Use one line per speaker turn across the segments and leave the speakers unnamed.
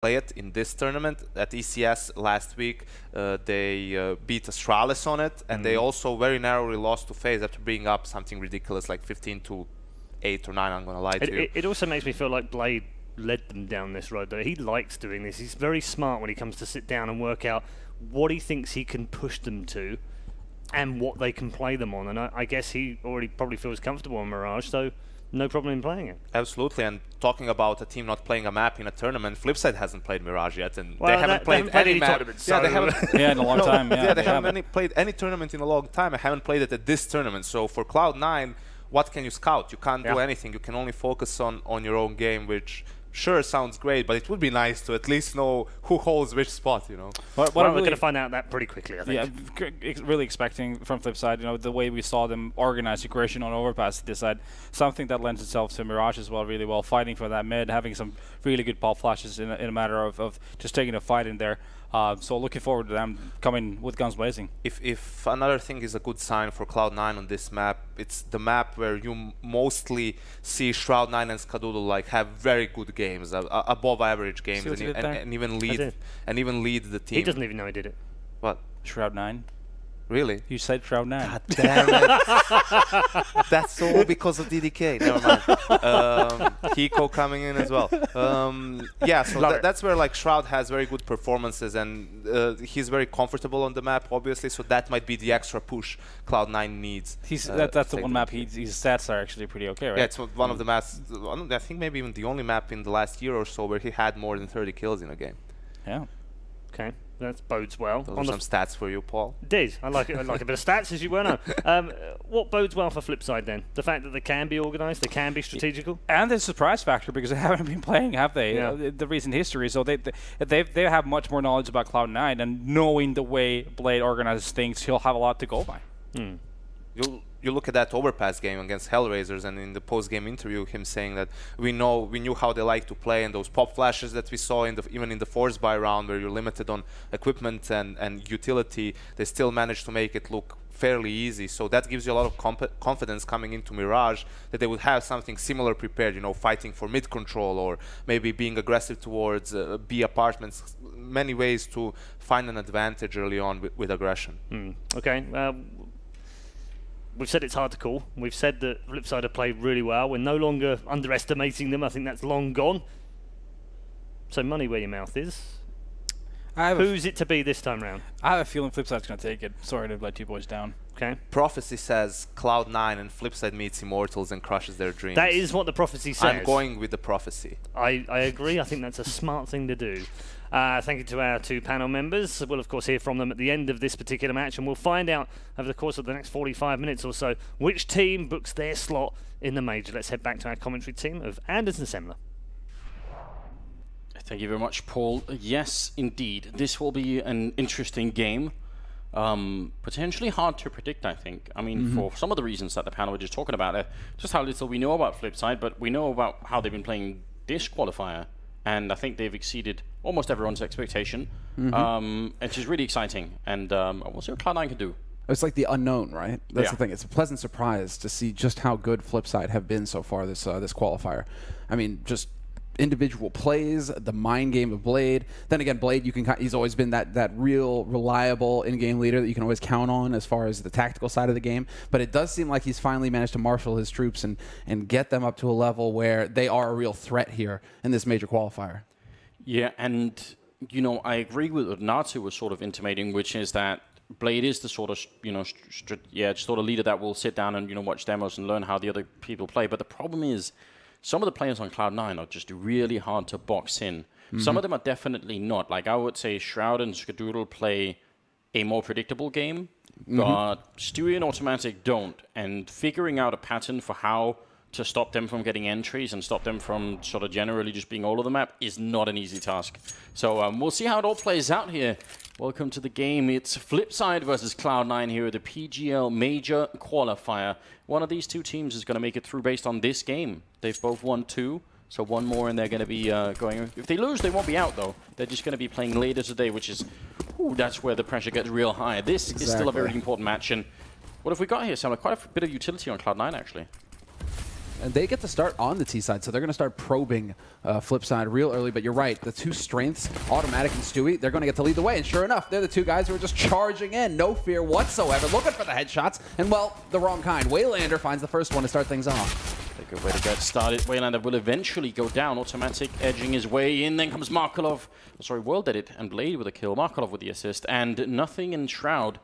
play it in this tournament. At ECS last week, they beat Astralis on it, and they also very narrowly lost to FaZe after bringing up something ridiculous like 15 to 8 or 9, I'm going to lie to you.
It also makes me feel like Blade led them down this road, though. He likes doing this. He's very smart when he comes to sit down and work out what he thinks he can push them to and what they can play them on. And I guess he already probably feels comfortable on Mirage, so no problem in playing it.
Absolutely, and talking about a team not playing a map in a tournament, Flipside hasn't played Mirage yet, and
well,
they haven't played any map.
Yeah,
they haven't.
Yeah, in a long time. Yeah,
they haven't played any tournament in a long time. I haven't played it at this tournament. So for Cloud9, what can you scout? You can't do anything. You can only focus on your own game, which sure sounds great, but it would be nice to at least know who holds which spot, you know.
Well, we're going to find out that pretty quickly, I think.
Yeah, really expecting from Flipside, you know, the way we saw them organize aggression on Overpass this side, something that lends itself to Mirage as well, really well, fighting for that mid, having some really good pop flashes in a matter of just taking a fight in there. So looking forward to them coming with guns blazing.
If another thing is a good sign for Cloud9 on this map, it's the map where you mostly see Shroud9 and Skadoodle like have very good games, above average games, and even lead the team.
He doesn't even know he did it.
What?
Shroud9.
Really?
You said Shroud9.
God damn it. That's all because of DDK. Never mind. Hiko coming in as well. Yeah, so that's where like Shroud has very good performances, and he's very comfortable on the map, obviously, so that might be the extra push Cloud9 needs.
That's the one map his stats are actually pretty okay, right?
Yeah, it's one of the maps, I think maybe even the only map in the last year or so where he had more than 30 kills in a game.
Yeah.
Okay. That bodes well.
Those are some stats for you, Paul.
Did. I like it. I like a bit of stats, as you well know. What bodes well for Flipside then? The fact that they can be organised, they can be strategical,
and the surprise factor because they haven't been playing, have they?
Yeah.
The recent history, so they have much more knowledge about Cloud9, and knowing the way Blade organizes things, he'll have a lot to go by.
You look at that Overpass game against Hellraisers, and in the post-game interview, him saying that we knew how they like to play, and those pop flashes that we saw even in the force buy round, where you're limited on equipment and utility, they still managed to make it look fairly easy. So that gives you a lot of confidence coming into Mirage that they would have something similar prepared, you know, fighting for mid control or maybe being aggressive towards B apartments. Many ways to find an advantage early on with aggression.
Okay. We've said it's hard to call. We've said that Flipside have played really well. We're no longer underestimating them. I think that's long gone. So money where your mouth is. Who's it to be this time round?
I have a feeling Flipside's going to take it. Sorry to let you boys down.
Okay.
Prophecy says Cloud9 and Flipside meets Immortals and crushes their dreams.
That is what the prophecy says.
I'm going with the prophecy.
I agree. I think that's a smart thing to do. Thank you to our two panel members. We'll, of course, hear from them at the end of this particular match, and we'll find out over the course of the next 45 minutes or so which team books their slot in the major. Let's head back to our commentary team of Anders and Semler.
Thank you very much, Paul. Yes, indeed. This will be an interesting game. Potentially hard to predict, I think. I mean, for some of the reasons that the panel were just talking about, just how little we know about Flipside, but we know about how they've been playing this qualifier. And I think they've exceeded almost everyone's expectation, which is really exciting. And we'll see what Cloud9 can do.
It's like the unknown, right? That's the thing. It's a pleasant surprise to see just how good Flipside have been so far this qualifier. I mean, just individual plays, the mind game of Blade. Then again, Blade, he's always been that real reliable in-game leader that you can always count on as far as the tactical side of the game. But it does seem like he's finally managed to marshal his troops and get them up to a level where they are a real threat here in this major qualifier.
Yeah, and you know, I agree with what Natsu was sort of intimating, which is that Blade is the sort of sort of leader that will sit down and watch demos and learn how the other people play. But the problem is, some of the players on Cloud9 are just really hard to box in. Some of them are definitely not. Like I would say Shroud and Skadoodle play a more predictable game, but Stewie and Autimatic don't. And figuring out a pattern for how to stop them from getting entries and stop them from sort of generally just being all over the map is not an easy task. So we'll see how it all plays out here. Welcome to the game. It's Flipside versus Cloud9 here at the PGL Major Qualifier. One of these two teams is going to make it through based on this game. They've both won 2, so one more and they're going to be going. If they lose, they won't be out though. They're just going to be playing later today, which is, that's where the pressure gets real high. This is still a very important match. And what have we got here, Sam? Quite a bit of utility on Cloud9 actually.
And they get to start on the T side, so they're going to start probing Flipside real early. But you're right, the two strengths, Autimatic and Stewie, they're going to get to lead the way. And sure enough, they're the two guys who are just charging in, no fear whatsoever, looking for the headshots. And, well, the wrong kind. wayLander finds the first one to start things off.
A good way to get started. wayLander will eventually go down. autimatic edging his way in. Then comes markeloff. Sorry, WorldEdit and Blade with a kill. markeloff with the assist. And nothing in Shroud.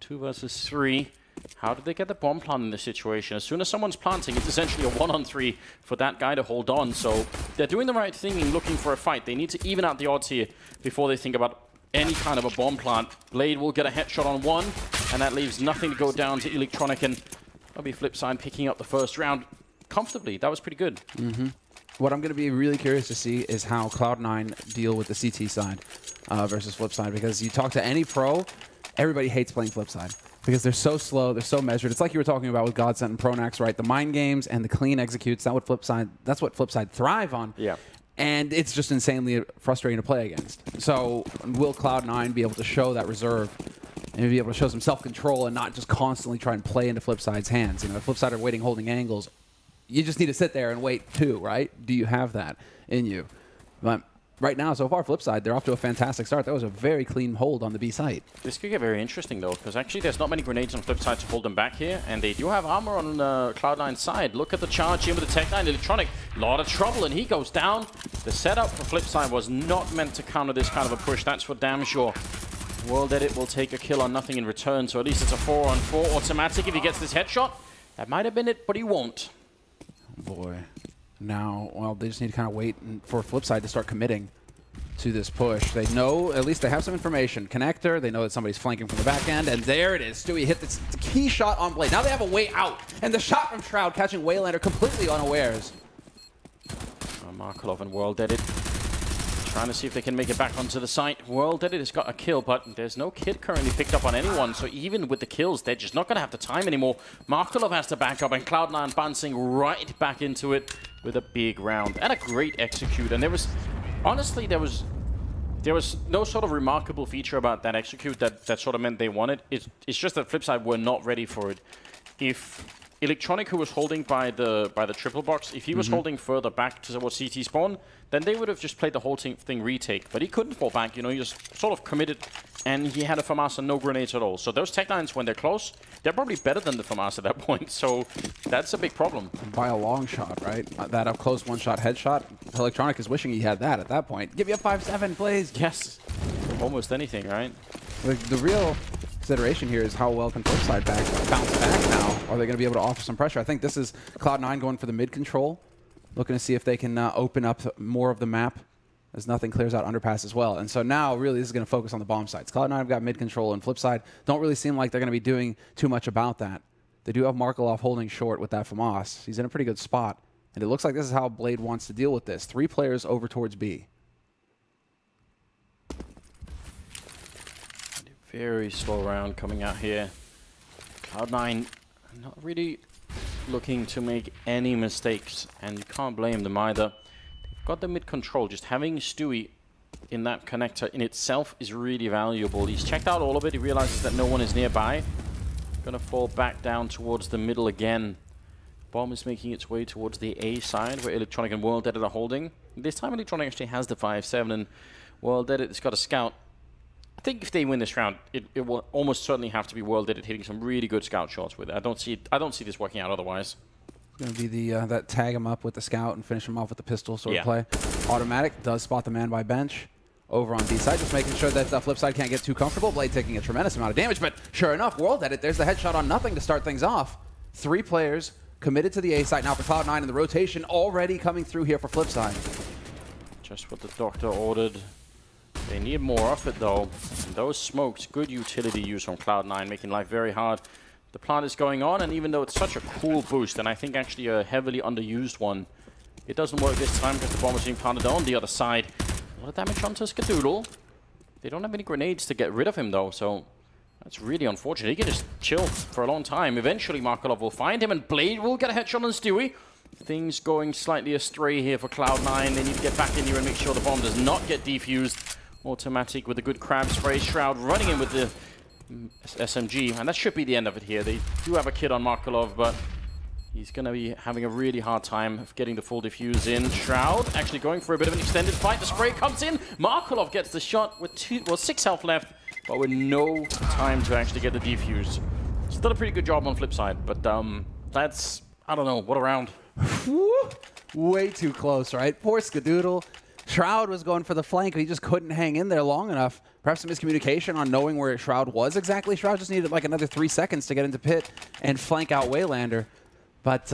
2 versus 3. How did they get the bomb plant in this situation? As soon as someone's planting, it's essentially a 1-on-3 for that guy to hold on. So they're doing the right thing in looking for a fight. They need to even out the odds here before they think about any kind of a bomb plant. Blade will get a headshot on one, and that leaves nothing to go down to Electronic, and that'll be Flipside picking up the first round comfortably. That was pretty good.
What I'm going to be really curious to see is how Cloud9 deal with the CT side versus Flipside, because you talk to any pro, everybody hates playing Flipside because they're so slow, they're so measured. It's like you were talking about with Godsent and Pronax, right? The mind games and the clean executes, that's what Flipside thrive on.
Yeah.
And it's just insanely frustrating to play against. So will Cloud9 be able to show that reserve and be able to show some self-control and not just constantly try and play into Flipside's hands? You know, if Flipside are waiting, holding angles, you just need to sit there and wait too, right? Do you have that in you? But right now, so far, Flipside, they're off to a fantastic start. That was a very clean hold on the B site.
This could get very interesting, though, because actually there's not many grenades on Flipside to hold them back here, and they do have armor on Cloud9's side. Look at the charge here with the Tech 9 Electronic. A lot of trouble, and he goes down. The setup for Flipside was not meant to counter this kind of a push. That's for damn sure. WorldEdit will take a kill on nothing in return, so at least it's a 4-on-4 autimatic if he gets this headshot. That might have been it, but he won't.
Boy. Now, well, they just need to kind of wait for Flipside to start committing to this push. They know, at least they have some information. Connector, they know that somebody's flanking from the back end, and there it is. Stewie hit the key shot on Blade. Now they have a way out, and the shot from Shroud catching wayLander completely unawares.
markeloff and WorldEdit trying to see if they can make it back onto the site. WorldEdit has got a kill, but there's no kid currently picked up on anyone, so even with the kills, they're just not going to have the time anymore. markeloff has to back up, and Cloud9 bouncing right back into it with a big round. And a great execute, and there was, honestly, there was no sort of remarkable feature about that execute that sort of meant they won it. It's just that Flipside were not ready for it. If Electronic, who was holding by the triple box, if he was holding further back towards CT spawn, then they would have just played the whole thing retake. But he couldn't fall back, you know, he just sort of committed, and he had a FAMAS and no grenades at all. So those Tech 9s, when they're close, they're probably better than the FAMAS at that point. So that's a big problem.
By a long shot, right? That up close one-shot headshot. Electronic is wishing he had that at that point. Give me a 5-7, please.
Yes. Almost anything, right?
The real consideration here is how well can Flipside bounce back now. Are they going to be able to offer some pressure? I think this is Cloud9 going for the mid control, looking to see if they can open up more of the map as nothing clears out underpass as well. And so now really this is going to focus on the bomb sites. Cloud9 have got mid control, and Flipside don't really seem like they're going to be doing too much about that. They do have markeloff holding short with that FAMAS. He's in a pretty good spot, and it looks like this is how Blade wants to deal with this. 3 players over towards B.
Very slow round coming out here. Cloud9 not really looking to make any mistakes, and you can't blame them either. They've got the mid control. Just having Stewie in that connector in itself is really valuable. He's checked out all of it. He realizes that no one is nearby. Gonna fall back down towards the middle again. Bomb is making its way towards the A side where Electronic and WorldEdit are holding. This time Electronic actually has the 5-7, and WorldEdit has got a scout. I think if they win this round, it will almost certainly have to be WorldEdit hitting some really good scout shots with it. I don't see this working out otherwise.
It's going to be the that tag him up with the scout and finish him off with the pistol sort of play. autimatic does spot the man by bench over on B side, just making sure that the Flipside can't get too comfortable. Blade taking a tremendous amount of damage, but sure enough, WorldEdit, there's the headshot on nothing to start things off. 3 players committed to the A site now for Cloud9, and the rotation already coming through here for Flipside.
Just what the doctor ordered. They need more of it, though. And those smokes, good utility use from Cloud9, making life very hard. The plant is going on, and even though it's such a cool boost, and I think actually a heavily underused one, it doesn't work this time because the bomb is being planted on the other side. A lot of damage onto Skadoodle. They don't have any grenades to get rid of him, though, so that's really unfortunate. He can just chill for a long time. Eventually, markeloff will find him, and Blade will get a headshot on Stewie. Things going slightly astray here for Cloud9. They need to get back in here and make sure the bomb does not get defused. autimatic with a good crab spray. Shroud running in with the SMG, and that should be the end of it here. They do have a kid on markeloff, but He's going to be having a really hard time of getting the full defuse in. Shroud actually going for a bit of an extended fight. The spray comes in. markeloff gets the shot with 6 health left, but with no time to actually get the defuse. Still a pretty good job on Flipside, but that's, I don't know, what a round.
Way too close, right? Poor Skadoodle. Shroud was going for the flank, but he just couldn't hang in there long enough. Perhaps some miscommunication on knowing where Shroud was exactly. Shroud just needed like another 3 seconds to get into pit and flank out wayLander. But,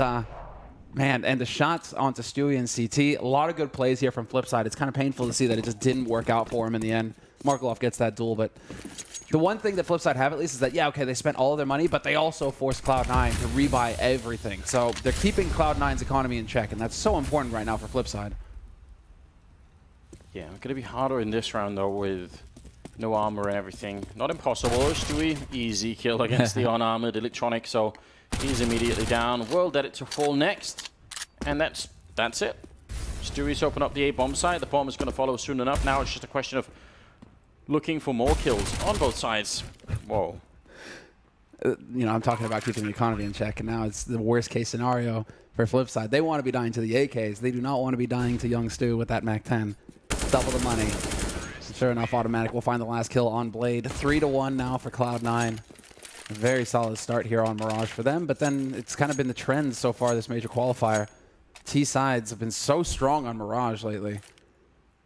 man, and the shots onto Stewie and CT. A lot of good plays here from Flipside. It's kind of painful to see that it just didn't work out for him in the end. markeloff gets that duel, but the one thing that Flipside have at least is that, yeah, okay, they spent all of their money, but they also forced Cloud9 to rebuy everything. So they're keeping Cloud9's economy in check, and that's so important right now for Flipside.
Yeah, going to be harder in this round, though, with no armor and everything. Not impossible. Stewie, easy kill against the unarmored electronic, so he's immediately down. WorldEdit to fall next, and that's it. Stewie's open up the A bomb site. The bomb is going to follow soon enough. Now it's just a question of looking for more kills on both sides. Whoa.
You know, I'm talking about keeping the economy in check, and now it's the worst case scenario for Flipside. They want to be dying to the AKs. They do not want to be dying to young Stu with that MAC-10. Double the money. Sure enough, autimatic will find the last kill on Blade. 3-1 now for Cloud9. A very solid start here on Mirage for them, but then it's kind of been the trend so far this major qualifier. T-sides have been so strong on Mirage lately.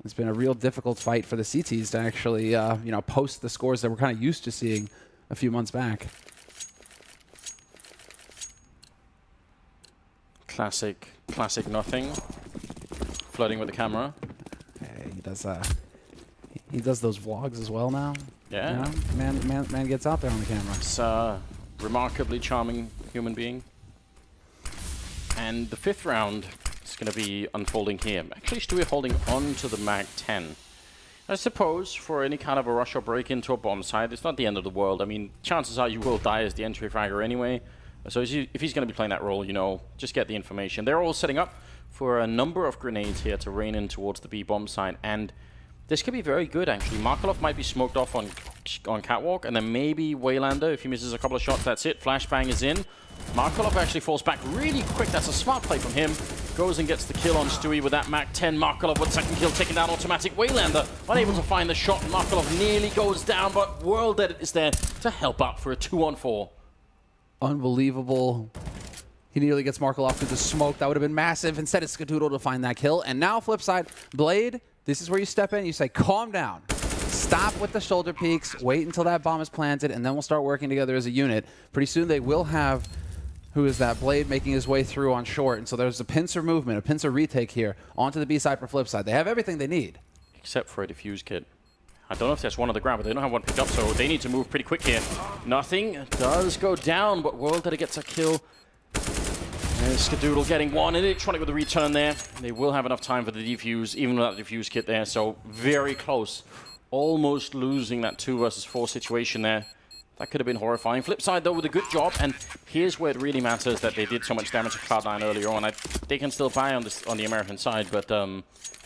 It's been a real difficult fight for the CTs to actually, you know, post the scores that we're kind of used to seeing a few months back.
Classic nothing. Flirting with the camera.
Hey, he does those vlogs as well now.
Yeah.
You know? Man gets out there on the camera.
It's a remarkably charming human being. And the 5th round is going to be unfolding here. Actually, Stewie holding on to the MAC-10. I suppose for any kind of a rush or break into a bomb site, it's not the end of the world. I mean, chances are you will die as the entry fragger anyway. So if he's going to be playing that role, you know, just get the information. They're all setting up for a number of grenades here to rain in towards the B bomb site. And this could be very good, actually. markeloff might be smoked off on Catwalk, and then maybe wayLander, if he misses a couple of shots, that's it. Flashbang is in. markeloff actually falls back really quick. That's a smart play from him. Goes and gets the kill on Stewie with that MAC-10. markeloff with second kill, taking down autimatic. wayLander unable to find the shot. markeloff nearly goes down, but WorldEdit is there to help out for a 2-on-4.
Unbelievable. He nearly gets markeloff through the smoke. That would have been massive. Instead, it's Skadoodle to find that kill. And now, Flipside, Blade, this is where you step in. You say, calm down. Stop with the shoulder peaks. Wait until that bomb is planted, and then we'll start working together as a unit. Pretty soon, they will have, who is that, Blade making his way through on short. And so there's a pincer movement, a pincer retake here onto the B side for Flipside. They have everything they need. Except
for a defuse kit. I don't know if there's one on the ground, but they don't have one picked up, so they need to move pretty quick here. Nothing does go down, but WorldEdit gets a kill. There's Skadoodle getting one, and electronic with the return there. They will have enough time for the defuse, even without the defuse kit there, so very close. Almost losing that 2 versus 4 situation there. That could have been horrifying. Flipside, though, with a good job, and here's where it really matters that they did so much damage to Cloud9 earlier on. They can still buy on the American side, but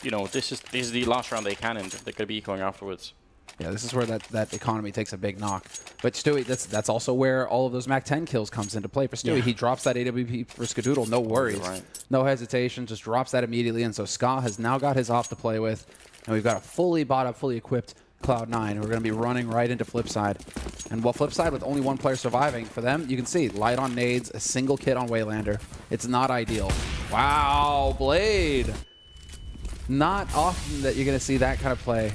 you know, this is the last round they can, and they could be ecoing afterwards.
Yeah, this is where that economy takes a big knock. But Stewie, that's also where all of those MAC-10 kills comes into play for Stewie. Yeah. He drops that AWP for Skadoodle, no worries. Right. No hesitation, just drops that immediately. And so Ska has now got his off to play with. And we've got a fully bought up, fully equipped Cloud9. We're going to be running right into Flipside. And while Flipside, with only one player surviving, for them, you can see, light on nades, a single kit on wayLander. It's not ideal. Wow, Blade. Not often that you're going to see that kind of play.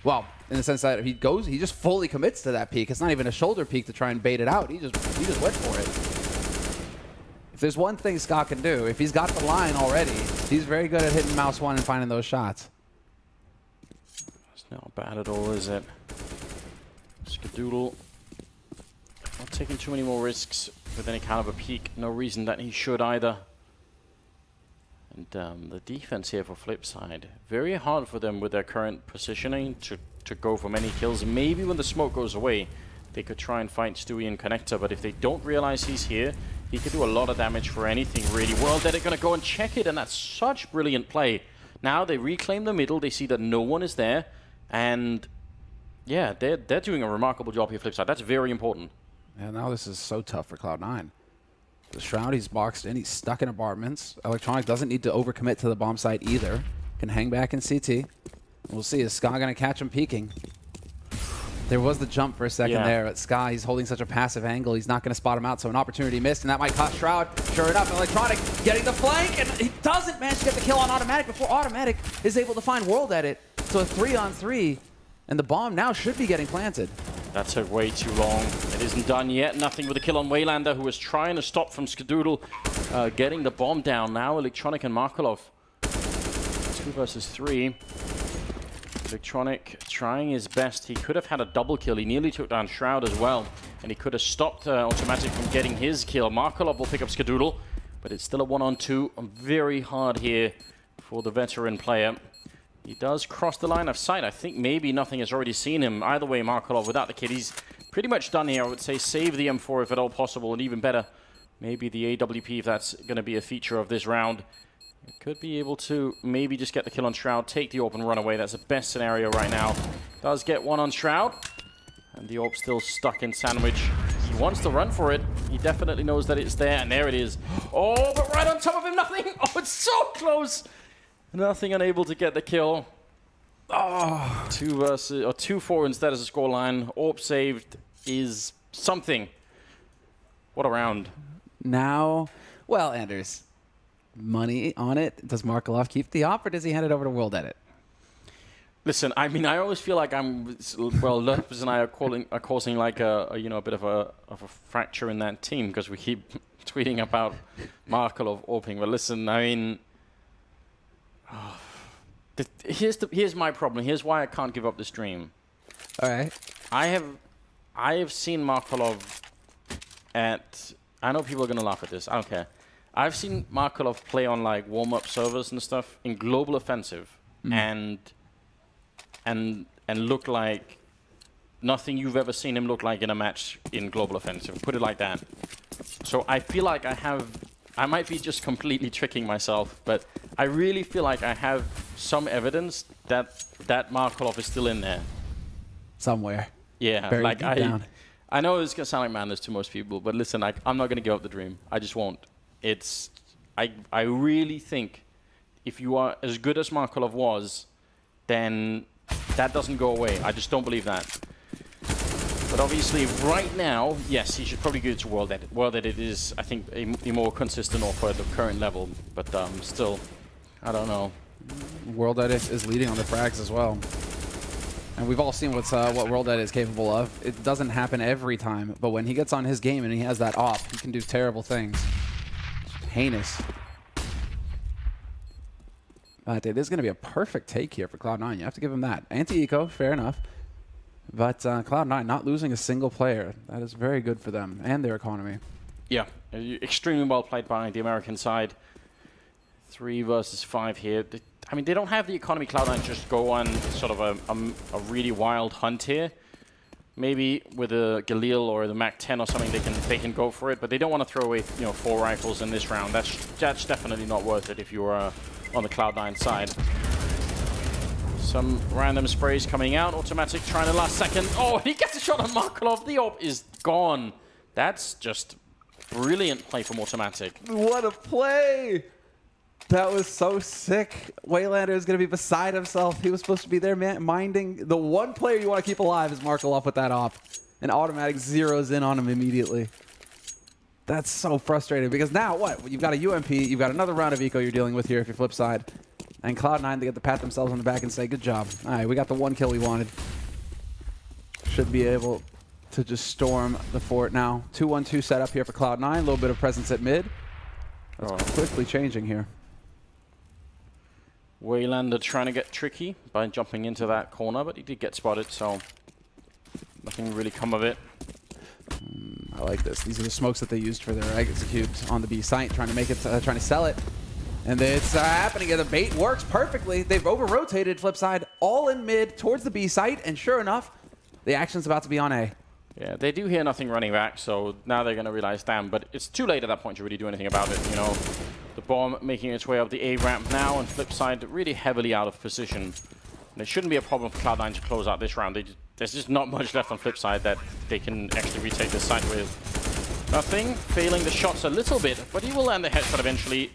Well, in the sense that he just fully commits to that peek. It's not even a shoulder peek to try and bait it out. He just went for it. If there's one thing Scott can do, if he's got the line already, he's very good at hitting mouse 1 and finding those shots.
It's not bad at all, is it? Skadoodle not taking too many more risks with any kind of a peek. No reason that he should either. And the defense here for Flipside, very hard for them with their current positioning to go for many kills. Maybe when the smoke goes away, they could try and fight Stewie and Connector, but if they don't realize he's here, he could do a lot of damage for anything, really. WorldEdit going to go and check it, and that's such brilliant play. Now they reclaim the middle, they see that no one is there, and yeah, they're doing a remarkable job here, Flipside. That's very important.
Yeah, now this is so tough for Cloud9. The Shroud, he's boxed in. He's stuck in apartments. Electronic doesn't need to overcommit to the bomb site either. Can hang back in CT. We'll see. Is Ska going to catch him peeking? There was the jump for a second there. But Ska, he's holding such a passive angle. He's not going to spot him out, so an opportunity missed, and that might cost Shroud. Sure enough, Electronic getting the flank, and he doesn't manage to get the kill on autimatic before autimatic is able to find WorldEdit. So a 3-on-3, and the bomb now should be getting planted.
That took way too long. It isn't done yet. Nothing with the kill on wayLander, who was trying to stop from Skadoodle getting the bomb down. Now Electronic and markeloff. 2 versus 3. Electronic trying his best. He could have had a double kill. He nearly took down Shroud as well. And he could have stopped autimatic from getting his kill. markeloff will pick up Skadoodle. But it's still a 1-on-2. Very hard here for the veteran player. He does cross the line of sight. I think maybe nothing has already seen him. Either way, markeloff without the kid, he's pretty much done here. I would say save the M4 if at all possible, and even better, maybe the AWP if that's going to be a feature of this round. Could be able to maybe just get the kill on Shroud, take the AWP and run away. That's the best scenario right now. Does get one on Shroud, and the AWP still stuck in sandwich. He wants to run for it. He definitely knows that it's there, and there it is. Oh, but right on top of him, nothing. Oh, it's so close. Nothing, unable to get the kill. Oh, 2-4 instead as a scoreline. AWP saved is something. What a round.
Now, well, Anders, money on it. Does markeloff keep the op, or does he hand it over to WorldEdit?
Listen, I mean, I always feel like Lepers and I are causing like a bit of a fracture in that team because we keep tweeting about markeloff AWPing. But listen, I mean. Here's my problem. Here's why I can't give up this dream.
All right.
I have seen markeloff at. I know people are gonna laugh at this. I don't care. I've seen markeloff play on like warm-up servers and stuff in global offensive, and look like nothing you've ever seen him look like in a match in global offensive. Put it like that. So I feel like I might be just completely tricking myself, but I really feel like I have some evidence that markeloff is still in there. Somewhere. Yeah,
buried
like
deep down.
I know it's gonna sound like madness to most people, but listen, I'm not gonna give up the dream. I just won't. I really think if you are as good as markeloff was, then that doesn't go away. I just don't believe that. But obviously, right now, yes, he should probably go to WorldEdit. WorldEdit is, I think, a more consistent offer at the current level. But still, I don't know.
WorldEdit is leading on the frags as well. And we've all seen what WorldEdit is capable of. It doesn't happen every time, but when he gets on his game and he has that op, he can do terrible things. Heinous. But it is going to be a perfect take here for Cloud9. You have to give him that. Anti-eco, fair enough. But Cloud9 not losing a single player. That is very good for them and their economy.
Yeah, extremely well played by the American side. 3 versus 5 here. I mean, they don't have the economy. Cloud9 just go on sort of a really wild hunt here. Maybe with a Galil or the Mac-10 or something, they can go for it. But they don't want to throw away 4 rifles in this round. That's definitely not worth it if you're on the Cloud9 side. Some random sprays coming out. autimatic trying the last second. Oh, he gets a shot on markeloff. The AWP is gone. That's just brilliant play from autimatic.
What a play! That was so sick. wayLander is going to be beside himself. He was supposed to be there minding. The one player you want to keep alive is markeloff with that op. And autimatic zeroes in on him immediately. That's so frustrating because now what? You've got a UMP. You've got another round of eco you're dealing with here if you're Flipside. And Cloud9, they get to pat themselves on the back and say, good job. All right, we got the 1 kill we wanted. Should be able to just storm the fort now. 2-1-2 set up here for Cloud9. A little bit of presence at mid. That's quickly changing here.
wayLander trying to get tricky by jumping into that corner, but he did get spotted, so nothing really come of it.
I like this. These are the smokes that they used for their execute on the B site, trying to make it, trying to sell it. And it's happening, and the bait works perfectly. They've over-rotated Flipside all in mid towards the B site, and sure enough, the action's about to be on A.
Yeah, they do hear nothing running back, so now they're going to realize, damn, but it's too late at that point to really do anything about it, The bomb making its way up the A ramp now, and Flipside really heavily out of position. And it shouldn't be a problem for Cloud9 to close out this round. There's just not much left on Flipside that they can actually retake this site with. Nothing. Failing the shots a little bit, but he will land the headshot eventually.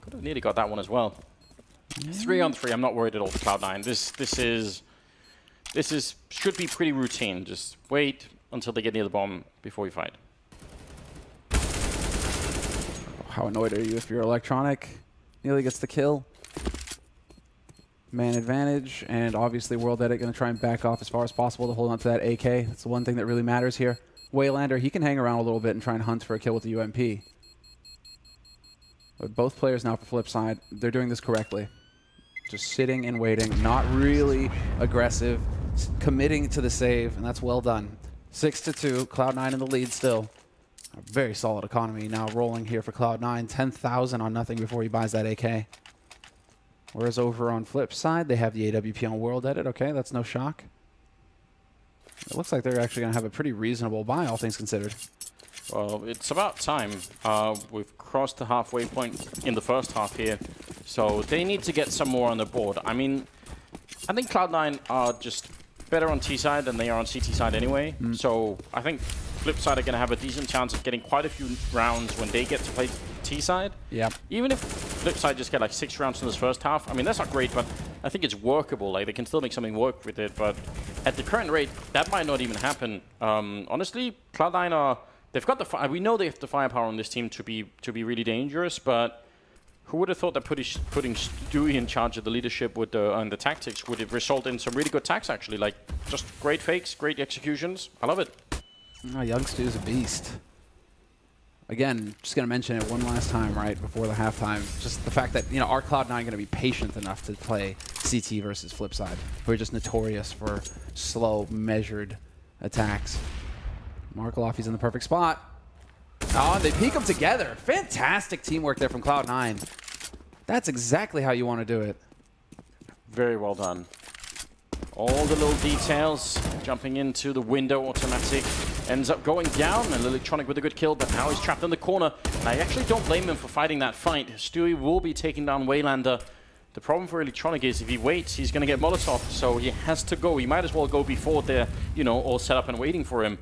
Could have nearly got that one as well. 3 on 3. I'm not worried at all for Cloud9. This should be pretty routine. Just wait until they get near the bomb before you fight.
How annoyed are you if you're Electronic? Nearly gets the kill. Man advantage, and obviously WorldEdit going to try and back off as far as possible to hold on to that AK. That's the one thing that really matters here. wayLander, he can hang around a little bit and try and hunt for a kill with the UMP. But both players now for Flipside, they're doing this correctly. Just sitting and waiting, not really aggressive, committing to the save, and that's well done. 6-2, Cloud9 in the lead still. A very solid economy now rolling here for Cloud9. 10,000 on nothing before he buys that AK. Whereas over on Flipside, they have the AWP on WorldEdit. Okay, that's no shock. It looks like they're actually going to have a pretty reasonable buy, all things considered.
Well, it's about time. We've crossed the halfway point in the first half here, so they need to get some more on the board. I mean, I think Cloud9 are just better on T side than they are on CT side anyway. So I think Flipside are going to have a decent chance of getting quite a few rounds when they get to play T side.
Yep.
Even if Flipside just get like 6 rounds in this first half, I mean, that's not great, but I think it's workable. Like, they can still make something work with it, but at the current rate, that might not even happen. Honestly, Cloud9 are... They've got the... We know they have the firepower on this team to be really dangerous, but who would have thought that putting Stewie in charge of the leadership with and the tactics would have result in some really good attacks, actually. Like, just great fakes, great executions. I love it.
Oh, young Stu's a beast. Again, just going to mention it one last time, right, before the halftime. Just the fact that, you know, our Cloud9 going to be patient enough to play CT versus Flipside. We're just notorious for slow, measured attacks. markeloff, he's in the perfect spot. Oh, and they peek them together. Fantastic teamwork there from Cloud9. That's exactly how you want to do it.
Very well done. All the little details. Jumping into the window, autimatic. Ends up going down, and Electronic with a good kill, but now he's trapped in the corner. And I actually don't blame him for fighting that fight. Stewie will be taking down wayLander. The problem for Electronic is if he waits, he's going to get Molotov, so he has to go. He might as well go before they're, you know, all set up and waiting for him.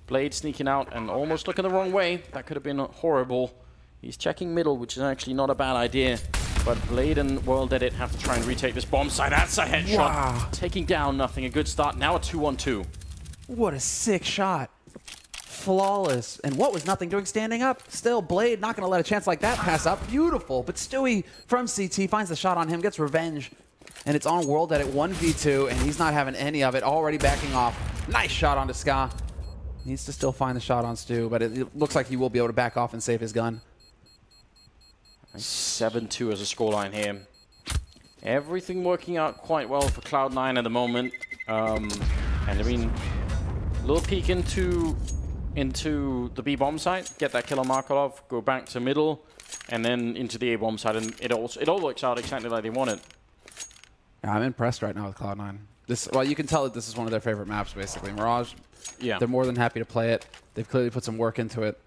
Blade sneaking out and almost looking the wrong way. That could have been horrible. He's checking middle, which is actually not a bad idea. But Blade and WorldEdit have to try and retake this bomb site. That's a headshot.
Wow.
Taking down nothing. A good start. Now a 2-on-2.
What a sick shot. Flawless. And what was nothing doing standing up? Still, Blade not going to let a chance like that pass up. Beautiful. But Stewie from CT finds the shot on him, gets revenge. And it's on WorldEdit 1v2, and he's not having any of it. Already backing off. Nice shot onto Ska. Needs to still find the shot on Stu, but it looks like he will be able to back off and save his gun.
7-2 as a scoreline here. Everything working out quite well for Cloud9 at the moment. And I mean, a little peek into the B bomb site, get that kill on markeloff, go back to middle, and then into the A bomb site, and it all works out exactly like they want it.
Yeah, I'm impressed right now with Cloud9. Well, you can tell that this is one of their favorite maps, basically. Mirage,
yeah,
they're more than happy to play it. They've clearly put some work into it.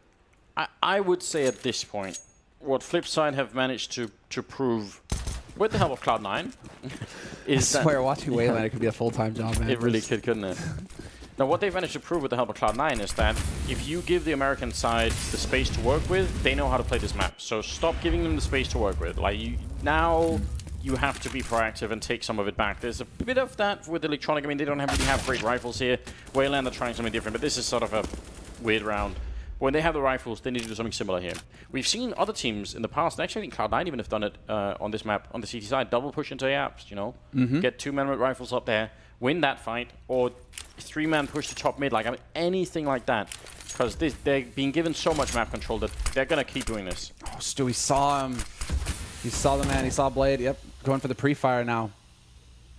I would say at this point, what Flipside have managed to prove, with the help of Cloud9, is
I swear, watching wayLander could be a full-time job, man.
It really could, couldn't it? Now, what they've managed to prove with the help of Cloud9 is that if you give the American side the space to work with, they know how to play this map. So stop giving them the space to work with. Like, now you have to be proactive and take some of it back. There's a bit of that with Electronic. I mean, they don't really have great rifles here. wayLander trying something different, but this is sort of a weird round. When they have the rifles, they need to do something similar here. We've seen other teams in the past, and actually I think Cloud9 even have done it on this map, on the CT side, double push into apps, you know? Get 2-man with rifles up there, win that fight, or 3-man push to top mid, like, I mean, anything like that. Because they're being given so much map control that they're going to keep doing this.
Oh, Stewie saw him. He saw the man, he saw Blade. Yep, going for the pre-fire now.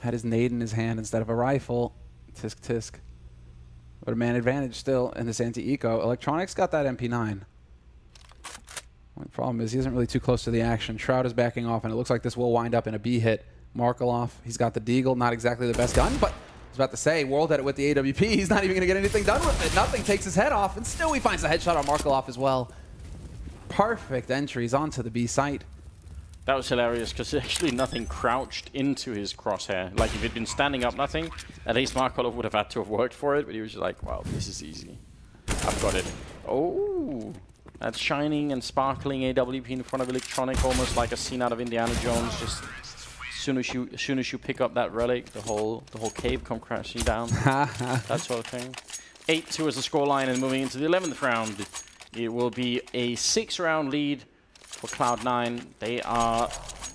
Had his nade in his hand instead of a rifle. Tisk, tisk. But a man advantage still in this anti-eco. Electronic's got that MP9. The problem is he isn't really too close to the action. Shroud is backing off, and it looks like this will wind up in a B hit. markeloff, he's got the Deagle, not exactly the best gun, but I was about to say, WorldEdit with the AWP, he's not even going to get anything done with it. Nothing, takes his head off, and still he finds a headshot on markeloff as well. Perfect entries onto the B site.
That was hilarious because actually nothing crouched into his crosshair. Like if he'd been standing up, nothing, at least markeloff would have had to have worked for it, but he was just like, wow, this is easy. I've got it. Oh, Ooh. That shining and sparkling AWP in front of Electronic, almost like a scene out of Indiana Jones. Just as soon as you pick up that relic, the whole cave come crashing down. That sort of thing. 8-2 is the scoreline, and moving into the 11th round, it will be a 6-round lead for Cloud9.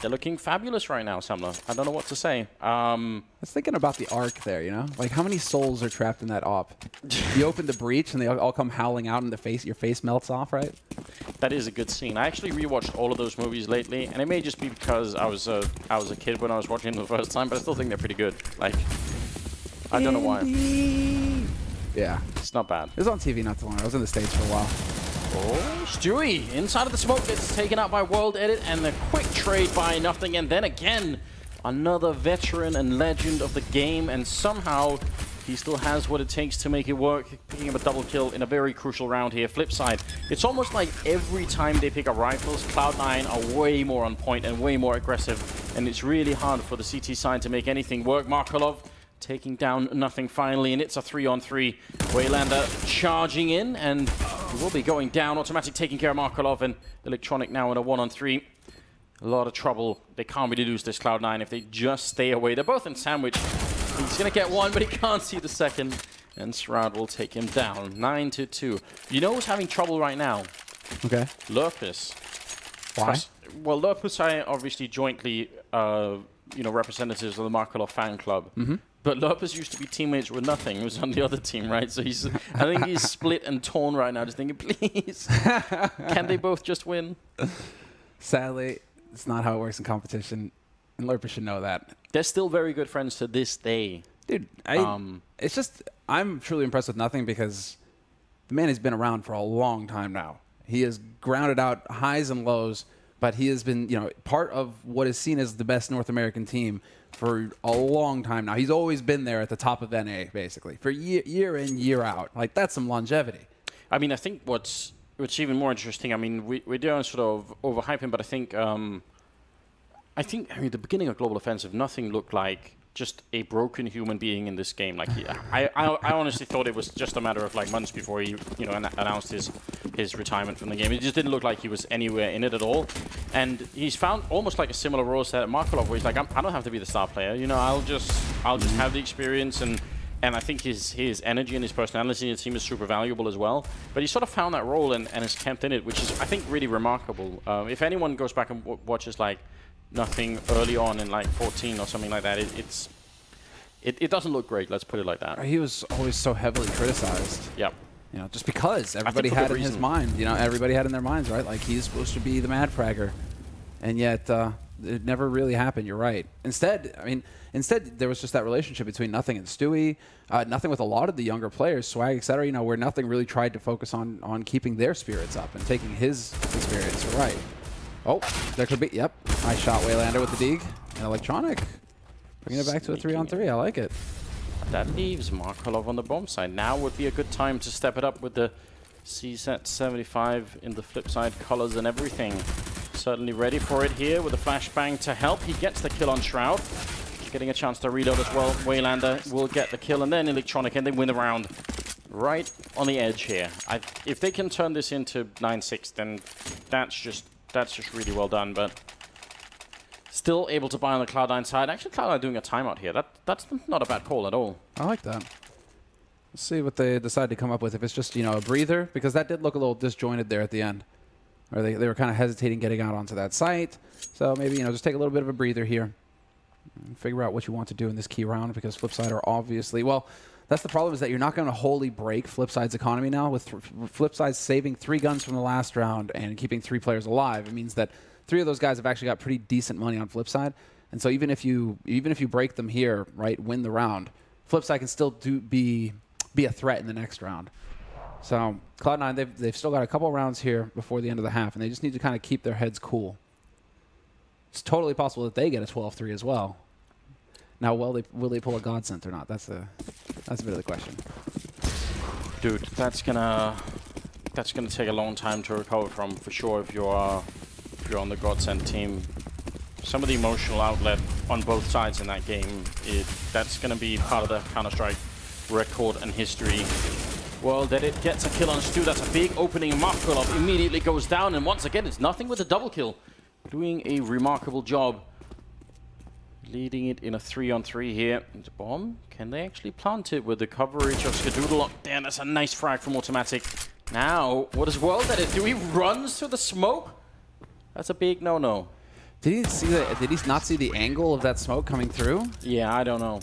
They're looking fabulous right now, Samler. I don't know what to say.
I was thinking about the arc there, you know? Like, how many souls are trapped in that op? You open the breach and they all come howling out in the face. Your face melts off, right?
That is a good scene. I actually rewatched all of those movies lately, and it may just be because I was a kid when I was watching them the first time, but I still think they're pretty good. Like, I don't know why.
Yeah.
It's not bad.
It was on TV not too long. I was in the States for a while.
Oh, Stewie inside of the smoke gets taken out by WorldEdit, and the quick trade by Nothing, and then again another veteran and legend of the game, and somehow he still has what it takes to make it work, picking up a double kill in a very crucial round here. Flip side, it's almost like every time they pick up rifles, Cloud9 are way more on point and way more aggressive, and it's really hard for the CT side to make anything work. markeloff taking down Nothing finally, and it's a 3-on-3. wayLander charging in, and he will be going down. autimatic taking care of markeloff, and Electronic now in a 1-on-3. A lot of trouble. They can't really lose this Cloud9 if they just stay away. They're both in sandwich. He's going to get one, but he can't see the second. And Shroud will take him down. 9-2. You know who's having trouble right now?
Okay.
Lurpus.
Why?
Well, Lurpus are obviously jointly representatives of the markeloff fan club.
Mm-hmm.
But Lurpus used to be teammates with Nothing, who was on the other team, right? So I think he's split and torn right now, just thinking, please, can they both just win?
Sadly, it's not how it works in competition, and Lurpus should know that.
They're still very good friends to this day.
Dude, it's just, I'm truly impressed with Nothing because the man has been around for a long time now. He has grounded out highs and lows, but he has been, part of what is seen as the best North American team for a long time now. He's always been there at the top of NA, basically, for year in, year out. Like, that's some longevity.
I mean, I think what's even more interesting, I mean, we don't sort of overhype him, but I think the beginning of Global Offensive, Nothing looked like just a broken human being in this game. Like, I honestly thought it was just a matter of like months before he, announced his retirement from the game. It just didn't look like he was anywhere in it at all. And he's found almost like a similar role set at markeloff, where he's like, I don't have to be the star player. I'll just have the experience, and I think his energy and his personality in the team is super valuable as well. But he sort of found that role and has kept in it, which is, I think, really remarkable. If anyone goes back and watches like Nothing early on in like 14 or something like that, it doesn't look great. Let's put it like that.
He was always so heavily criticized.
Yep.
Just because everybody had in his mind. Everybody had in their minds, right? Like, he's supposed to be the mad fragger, and yet it never really happened. You're right. Instead, there was just that relationship between Nothing and Stewie. Nothing with a lot of the younger players, Swag, etc. Where Nothing really tried to focus on keeping their spirits up and taking his experience. You're right. Oh, there could be. Yep. Nice shot, wayLander with the dig. And Electronic bringing it back to a 3-on-3. I like it.
That leaves markeloff on the bomb side. Now would be a good time to step it up with the CZ75 in the flip side colors and everything. Certainly ready for it here with a flashbang to help. He gets the kill on Shroud. Getting a chance to reload as well. wayLander will get the kill, and then Electronic, and they win the round. Right on the edge here. If they can turn this into 9-6, then that's just really well done, but still able to buy on the Cloud9 side. Actually, Cloud9 doing a timeout here. That's not a bad call at all.
I like that. Let's see what they decide to come up with. If it's just, a breather, because that did look a little disjointed there at the end. Or they were kind of hesitating getting out onto that site. So maybe, just take a little bit of a breather here. And figure out what you want to do in this key round, because Flipside are obviously, well, that's the problem, is that you're not going to wholly break Flipside's economy now. With Flipside saving 3 guns from the last round and keeping 3 players alive, it means that 3 of those guys have actually got pretty decent money on Flipside. And so even if you break them here, right, win the round, Flipside can still be a threat in the next round. So Cloud9, they've still got a couple rounds here before the end of the half, and they just need to kind of keep their heads cool. It's totally possible that they get a 12-3 as well. Now, will they pull a godsend or not? That's a bit of the question.
Dude, that's gonna take a long time to recover from, for sure. If you're on the godsend team, some of the emotional outlet on both sides in that game, that's gonna be part of the Counter-Strike record and history. WorldEdit gets a kill on Stu. That's a big opening. markeloff immediately goes down, and once again, it's nothing with a double kill. Doing a remarkable job. Leading it in a 3-on-3 here. The bomb, can they actually plant it with the coverage of Skadoodle? Damn, that's a nice frag from autimatic. Now, what does WorldEdit do? He runs through the smoke? That's a big no-no.
Did he see did he not see the angle of that smoke coming through?
Yeah, I don't know.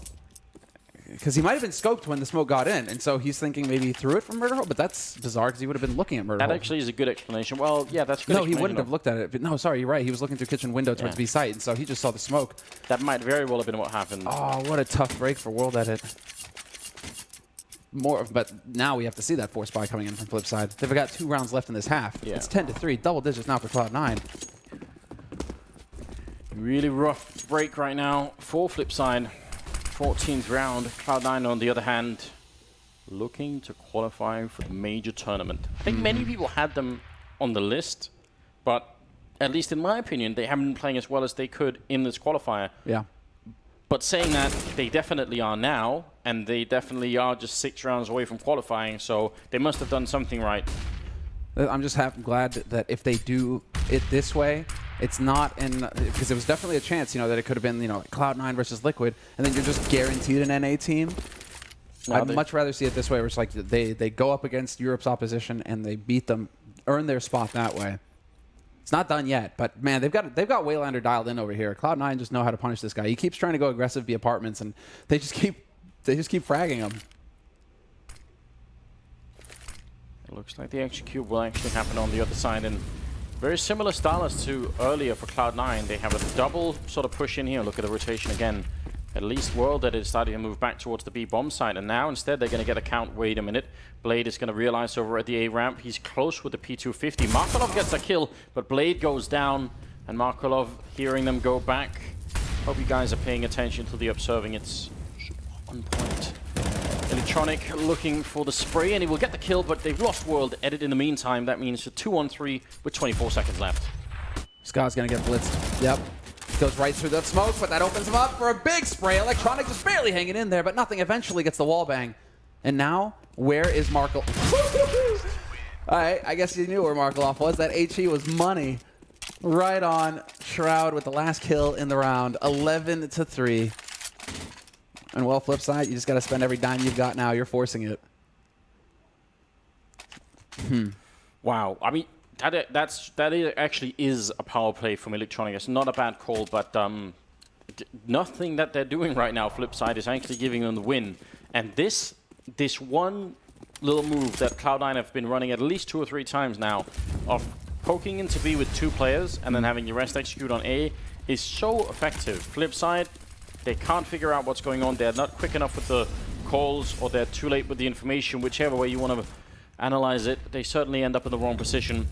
Because he might have been scoped when the smoke got in, and so he's thinking maybe he threw it from Murder Hole, but that's bizarre because he would have been looking at Murder Hole.
That actually is a good explanation. Well, yeah, that's a good
No, he wouldn't have looked at it. But no, sorry, you're right. He was looking through kitchen window towards B site, and so he just saw the smoke.
That might very well have been what happened.
Oh, what a tough break for WorldEdit. But now we have to see that force buy coming in from Flipside. They've got 2 rounds left in this half.
Yeah.
It's 10-3, double digits now for Cloud9.
Really rough break right now for Flipside. 14th round. Cloud9, on the other hand, looking to qualify for the major tournament. I think many people had them on the list, but at least in my opinion, they haven't been playing as well as they could in this qualifier.
Yeah.
But saying that, they definitely are now, and they definitely are just 6 rounds away from qualifying, so they must have done something right.
I'm just glad that if they do it this way, it's not in, because there was definitely a chance, you know, that it could have been, you know, Cloud9 versus Liquid, and then you're just guaranteed an NA team. No, I'd much rather see it this way, where it's like they go up against Europe's opposition and they beat them, earn their spot that way. It's not done yet, but man, they've got wayLander dialed in over here. Cloud9 just know how to punish this guy. He keeps trying to go aggressive, be apartments, and they just keep fragging him.
It looks like the execute will actually happen on the other side, and very similar style as to earlier for Cloud9. They have a double sort of push in here. Look at the rotation again. At least WorldEdit is starting to move back towards the B bomb side, and now instead they're going to get a count. Wait a minute. Blade is going to realize over at the A ramp. He's close with the P250. markeloff gets a kill, but Blade goes down, and markeloff hearing them go back. Hope you guys are paying attention to the observing. It's 1 point. Electronic looking for the spray, and he will get the kill, but they've lost WorldEdit in the meantime. That means a 2-on-3 with 24 seconds left.
Scott's going to get blitzed. Yep. Goes right through the smoke, but that opens him up for a big spray. Electronic just barely hanging in there, but nothing. Eventually gets the wall bang. And now, where is markeloff? All right, I guess you knew where markeloff was. That HE was money. Right on Shroud with the last kill in the round. 11-3. And well, Flipside, you just got to spend every dime you've got now. You're forcing it.
Wow. I mean, that actually is a power play from Electronic. It's not a bad call, but nothing that they're doing right now, Flipside, is actually giving them the win. And this one little move that Cloud9 have been running at least 2 or 3 times now, of poking into B with 2 players and then having the rest execute on A, is so effective. Flipside, they can't figure out what's going on. They're not quick enough with the calls, or they're too late with the information. Whichever way you want to analyze it, they certainly end up in the wrong position.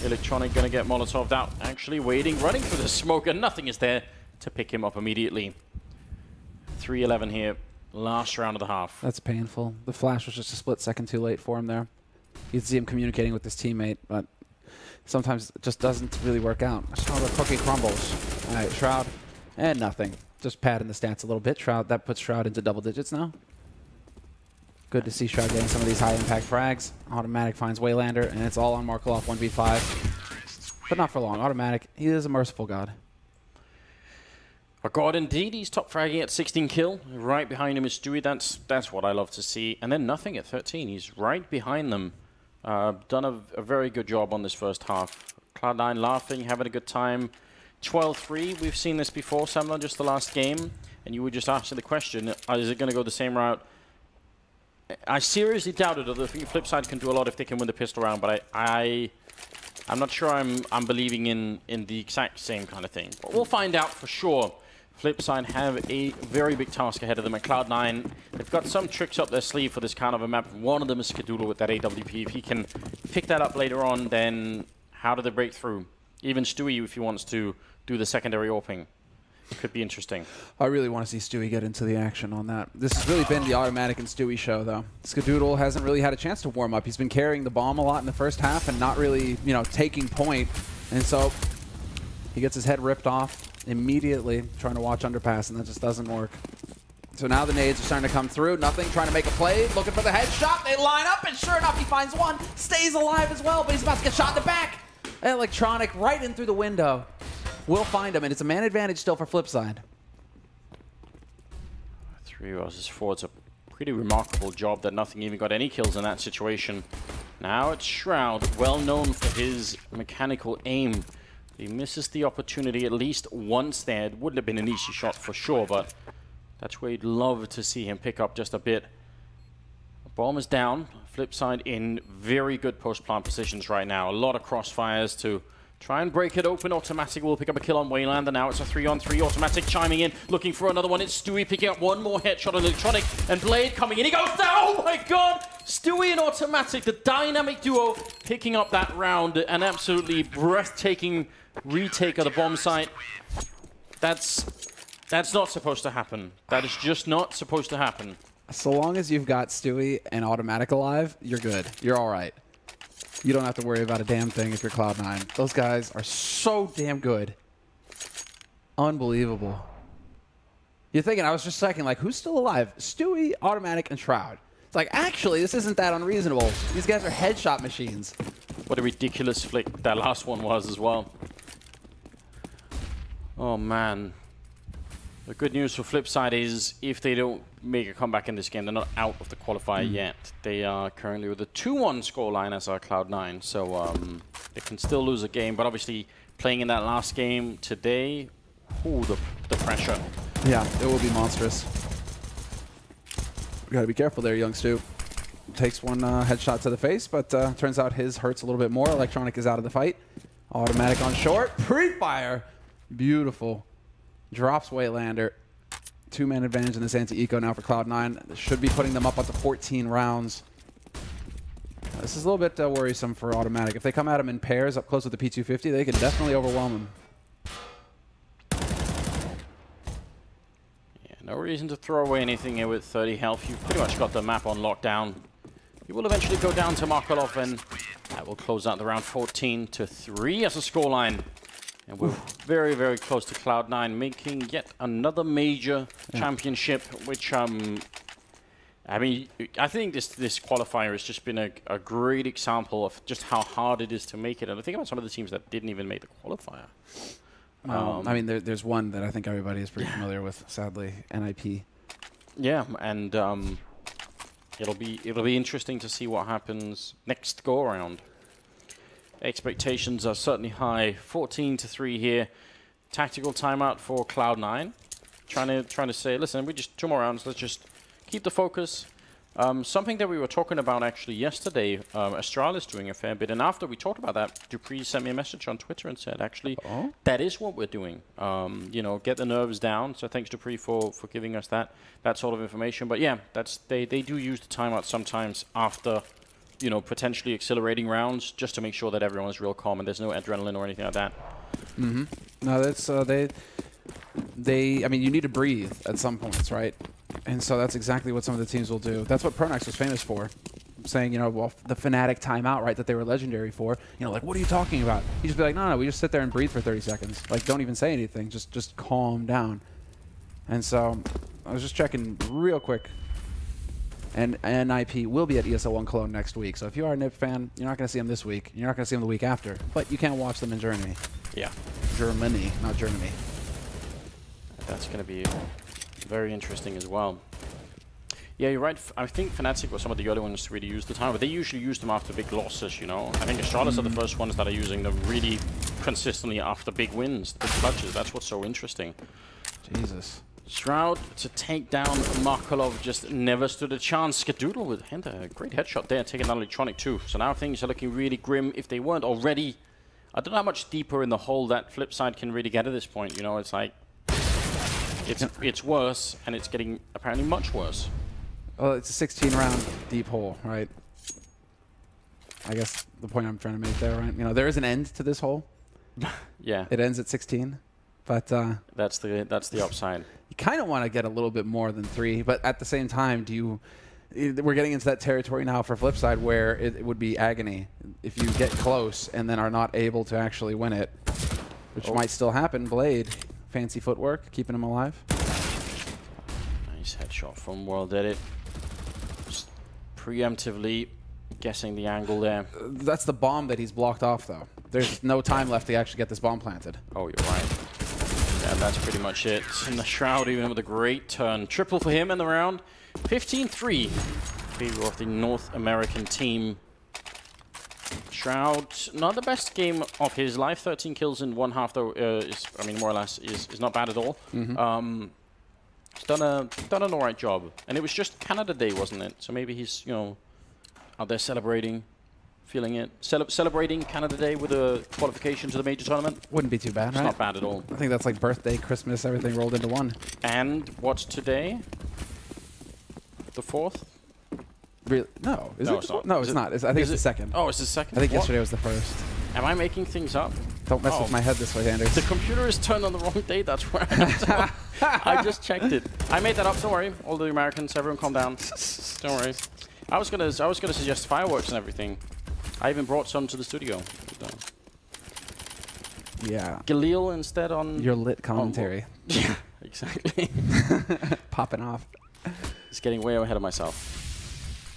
Electronic gonna get Molotov'd out, actually waiting, running for the smoke, and nothing is there to pick him up immediately. 3-11 here, last round of the half.
That's painful. The flash was just a split second too late for him there. You can see him communicating with his teammate, but sometimes it just doesn't really work out. How the cookie crumbles. All right, Shroud, and nothing. Just padding the stats a little bit. Shroud, that puts Shroud into double digits now. Good to see Shroud getting some of these high-impact frags. autimatic finds wayLander, and it's all on markeloff 1v5. But not for long. autimatic, he is a merciful god.
A god indeed. He's top fragging at 16 kill. Right behind him is Stewie. That's what I love to see. And then nothing at 13. He's right behind them. Done a very good job on this first half. Cloud9 laughing, having a good time. 12-3. We've seen this before, Samla, just the last game. And you were just asking the question, is it going to go the same route? I seriously doubt it, although I think Flipside can do a lot if they can win the pistol round, but I'm not sure I'm believing in the exact same kind of thing. But we'll find out for sure. Flipside have a very big task ahead of them at Cloud9. They've got some tricks up their sleeve for this kind of a map. One of them is Skadoodle with that AWP. If he can pick that up later on, then how do they break through? Even Stewie, if he wants to do the secondary AWPing. Could be interesting.
I really want to see Stewie get into the action on that. This has really been the autimatic and Stewie show, though. Skadoodle hasn't really had a chance to warm up. He's been carrying the bomb a lot in the first half and not really, you know, taking point. And so he gets his head ripped off immediately, trying to watch underpass, and that just doesn't work. So now the nades are starting to come through. Nothing, trying to make a play, looking for the headshot. They line up, and sure enough, he finds one. Stays alive as well, but he's about to get shot in the back. Electronic right in through the window. Will find him, and it's a man advantage still for Flipside.
3 versus 4. It's a pretty remarkable job that nothing even got any kills in that situation. Now it's Shroud, well known for his mechanical aim. He misses the opportunity at least once there. It wouldn't have been an easy shot for sure, but that's where you'd love to see him pick up just a bit. Bomb is down. Flipside in very good post-plant positions right now. A lot of crossfires to try and break it open. autimatic will pick up a kill on wayLander. Now it's a 3-on-3. autimatic chiming in, looking for another one. It's Stewie picking up one more headshot on Electronic, and Blade coming in. He goes down. Oh my god! Stewie and autimatic, the dynamic duo, picking up that round. An absolutely breathtaking retake of the bomb site. That's not supposed to happen. That is just not supposed to happen.
So long as you've got Stewie and autimatic alive, you're good. You're all right. You don't have to worry about a damn thing if you're Cloud9. Those guys are so damn good. Unbelievable. You're thinking, I was just checking, like, who's still alive? Stewie, autimatic, and Shroud. It's like, actually, this isn't that unreasonable. These guys are headshot machines.
What a ridiculous flick that last one was as well. Oh, man. The good news for Flipside is if they don't make a comeback in this game, they're not out of the qualifier yet. They are currently with a 2-1 scoreline as our Cloud9, so they can still lose a game. But obviously, playing in that last game today, ooh, the pressure.
Yeah, it will be monstrous. You gotta be careful there, young Stu. Takes one headshot to the face, but turns out his hurts a little bit more. Electronic is out of the fight. autimatic on short. Pre-fire. Beautiful. Drops wayLander. 2-man advantage in this anti-eco now for Cloud9. This should be putting them up to 14 rounds. This is a little bit worrisome for autimatic. If they come at him in pairs up close with the P250, they can definitely overwhelm him.
Yeah, no reason to throw away anything here with 30 health. You've pretty much got the map on lockdown. You will eventually go down to markeloff, and that will close out the round 14-3 as a scoreline. And we're very, very close to Cloud9 making yet another major championship, which, I mean, I think this qualifier has just been a great example of just how hard it is to make it. And I think about some of the teams that didn't even make the qualifier.
I mean, there's one that I think everybody is pretty familiar with, sadly, NIP.
Yeah, and it'll be interesting to see what happens next go-around. Expectations are certainly high. 14-3 here. Tactical timeout for Cloud9. Trying to say, listen, we just 2 more rounds. Let's just keep the focus. Something that we were talking about actually yesterday, Astral is doing a fair bit. And after we talked about that, Dupree sent me a message on Twitter and said, actually, that is what we're doing. You know, get the nerves down. So thanks, Dupree, for giving us that sort of information. But yeah, they do use the timeout sometimes after, you know, potentially accelerating rounds, just to make sure that everyone is real calm and there's no adrenaline or anything like that.
Mm-hmm. No, that's I mean, you need to breathe at some points, right? And so that's exactly what some of the teams will do. That's what Pronax was famous for, saying, you know, well, the Fnatic timeout, right, that they were legendary for. You know, like, what are you talking about? You just be like, no, we just sit there and breathe for 30 seconds. Like, don't even say anything. Just calm down. And so I was just checking real quick. And NIP will be at ESL 1 Cologne next week. So if you are a NIP fan, you're not going to see them this week. You're not going to see them the week after. But you can watch them in Germany.
Yeah.
Germany, not Germany.
That's going to be very interesting as well. Yeah, you're right. I think Fnatic were some of the early ones to really use the time, but they usually use them after big losses, you know. I think Astralis are the first ones that are using them really consistently after big wins, big clutches. That's what's so interesting.
Jesus.
Shroud to take down markeloff just never stood a chance. Skadoodle with a great headshot there, taking down Electronic too. So now things are looking really grim. If they weren't already, I don't know how much deeper in the hole that Flipside can really get at this point. You know, it's like, it's worse, and it's getting apparently much worse.
Well, it's a 16-round deep hole, right? I guess the point I'm trying to make there, right? You know, there is an end to this hole.
Yeah.
It ends at 16, but
that's the upside.
You kind of want to get a little bit more than 3, but at the same time, we're getting into that territory now for Flipside where it would be agony if you get close and then are not able to actually win it, which might still happen. Blade, fancy footwork, keeping him alive.
Nice headshot from WorldEdit. Just preemptively guessing the angle there.
That's the bomb that he's blocked off, though. There's no time left to actually get this bomb planted.
Oh, you're right. Yeah, that's pretty much it. And the Shroud even with a great turn. Triple for him in the round. 15-3. Favor of the North American team. Shroud, not the best game of his life. 13 kills in one half, though. I mean, more or less, is not bad at all. He's done an alright job, and it was just Canada Day, wasn't it? So maybe he's out there celebrating, feeling it, celebrating Canada Day with a qualification to the major tournament.
Wouldn't be too bad,
It's
right?
not bad at all.
I think that's like birthday, Christmas, everything rolled into one.
And what's today? The 4th?
Really? No, is
No,
it?
it's not.
No,
Is
it's
it-
not. I think it's the second.
Oh, it's the second.
I think
What?
yesterday was the first.
Am I making things up?
Don't mess
Oh.
with my head this way, Anders.
The computer is turned on the wrong day. That's where I just checked it. I made that up. Don't worry. All the Americans, everyone, calm down. Don't worry. I was gonna suggest fireworks and everything. I even brought some to the studio.
Yeah.
Galil instead on
Your lit commentary.
Yeah, exactly.
Popping off.
Just getting way ahead of myself.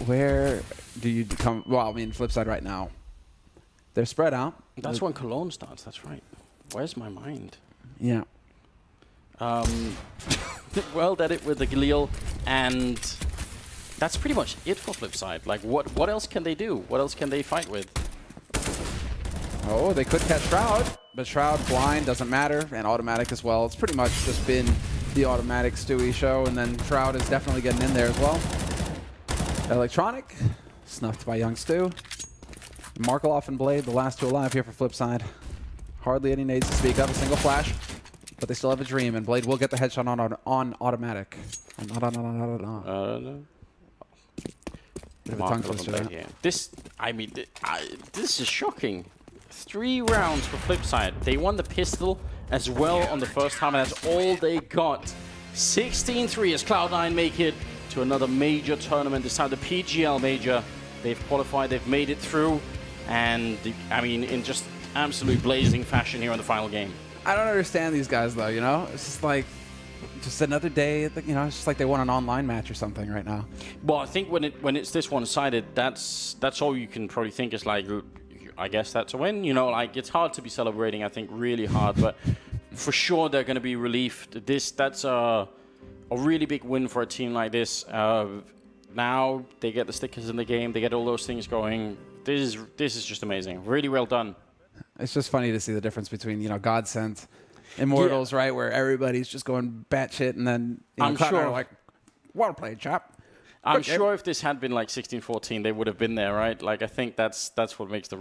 Where do you come? Well, I mean, Flipside right now. They're spread out.
That's when Cologne starts. That's right. Where's my mind?
Yeah.
WorldEdit with the Galil, and that's pretty much it for Flipside. Like, what else can they do? What else can they fight with?
Oh, they could catch Shroud, but Shroud blind doesn't matter, and automatic as well. It's pretty much just been the automatic Stewie show, and then Shroud is definitely getting in there as well. Electronic, snuffed by Young Stu. Markeloff and Blade, the last two alive here for Flipside. Hardly any nades to speak of, a single flash, but they still have a dream, and Blade will get the headshot on automatic. Bit of a tongue twister there.
Yeah. This is shocking. 3 rounds for Flipside. They won the pistol as well on the first half, and that's all they got. 16-3 as Cloud9 make it to another major tournament, this time the PGL major. They've qualified, they've made it through, and I mean, in just absolute blazing fashion here in the final game.
I don't understand these guys, though, you know? It's just like, just another day, you know, it's just like they won an online match or something right now.
Well, I think when it's this one-sided, that's all you can probably think is like, I guess that's a win. You know, like, it's hard to be celebrating, I think, really hard, but for sure they're going to be relieved. That's a really big win for a team like this. Now they get the stickers in the game, they get all those things going. This is just amazing. Really well done.
It's just funny to see the difference between, you know, Godsent, Immortals, right, where everybody's just going batshit, and then
I'm sure,
like, well played, chap.
I'm sure if this had been like 16-14, they would have been there, right? Like, I think that's what makes the